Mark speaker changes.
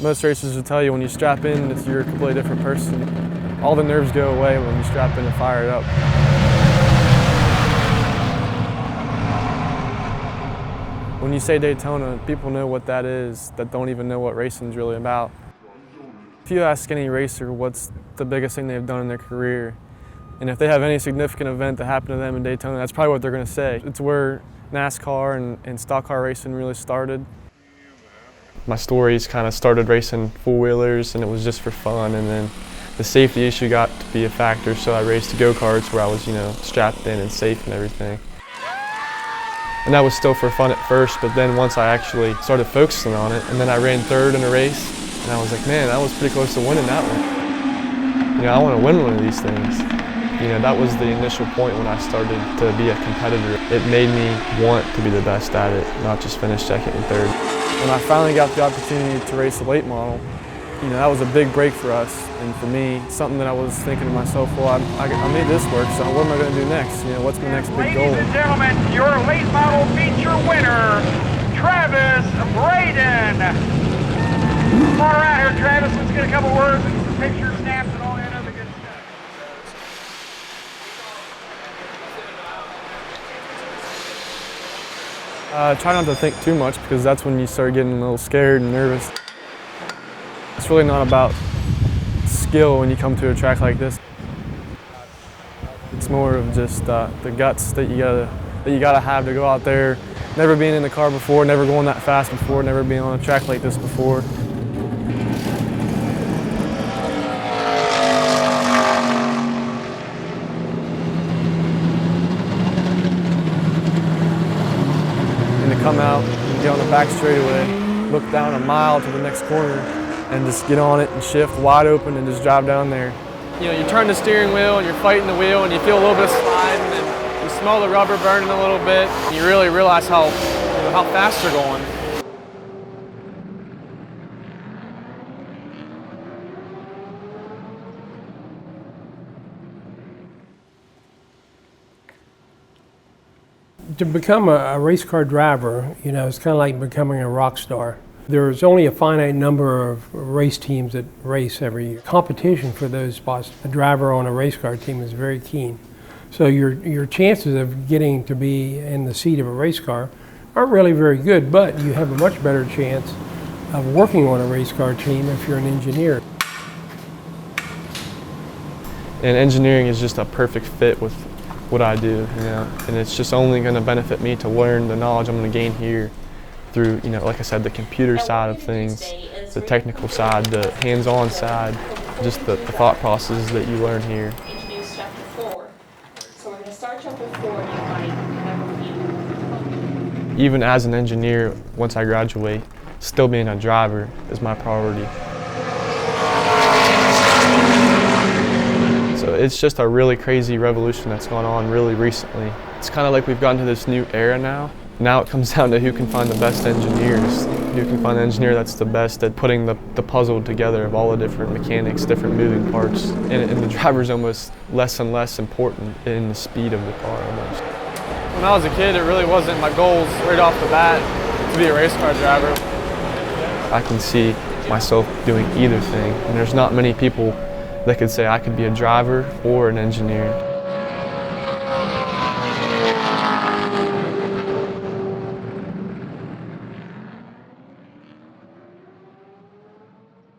Speaker 1: Most racers will tell you when you strap in, you're a completely different person. All the nerves go away when you strap in and fire it up. When you say Daytona, people know what that is that don't even know what racing's really about. If you ask any racer what's the biggest thing they've done in their career, and if they have any significant event that happened to them in Daytona, that's probably what they're going to say. It's where NASCAR and stock car racing really started. My stories kind of started racing four-wheelers, and it was just for fun, and then the safety issue got to be a factor, so I raced go-karts where I was, strapped in and safe and everything. And that was still for fun at first, but then once I actually started focusing on it, and then I ran third in a race, and I was like, man, I was pretty close to winning that one. I want to win one of these things. That was the initial point when I started to be a competitor. It made me want to be the best at it, not just finish second and third. When I finally got the opportunity to race the late model, that was a big break for us, and for me, something that I was thinking to myself, well, I made this work, so what am I going to do next? What's my next big goal?
Speaker 2: Ladies and gentlemen, your late model feature winner, Travis Braden. Come on around here, Travis. Let's get a couple words and some picture snaps and all that other good stuff.
Speaker 1: Try not to think too much, because that's when you start getting a little scared and nervous. It's really not about skill when you come to a track like this. It's more of just the guts that you gotta have to go out there, never being in the car before, never going that fast before, never being on a track like this before. And to come out and get on the back straightaway, look down a mile to the next corner, and just get on it and shift wide open and just drive down there. You turn the steering wheel and you're fighting the wheel and you feel a little bit of sliding and you smell the rubber burning a little bit. And you really realize how fast you're going.
Speaker 3: To become a race car driver, it's kind of like becoming a rock star. There's only a finite number of race teams that race every year. Competition for those spots, a driver on a race car team is very keen. So your chances of getting to be in the seat of a race car aren't really very good, but you have a much better chance of working on a race car team if you're an engineer.
Speaker 1: And engineering is just a perfect fit with what I do, and it's just only going to benefit me to learn the knowledge I'm going to gain here through, like I said, the computer side of things, the technical side, the hands-on side, just the thought processes that you learn here.
Speaker 4: Introduce chapter 4. So we're going to start chapter 4 and you might.
Speaker 1: Even as an engineer, once I graduate, still being a driver is my priority. So it's just a really crazy revolution that's gone on really recently. It's kind of like we've gotten to this new era now. Now it comes down to who can find the best engineers, who can find the engineer that's the best at putting the puzzle together of all the different mechanics, different moving parts. And the driver's almost less and less important in the speed of the car almost. When I was a kid, it really wasn't my goals right off the bat to be a race car driver. I can see myself doing either thing, and there's not many people that could say I could be a driver or an engineer.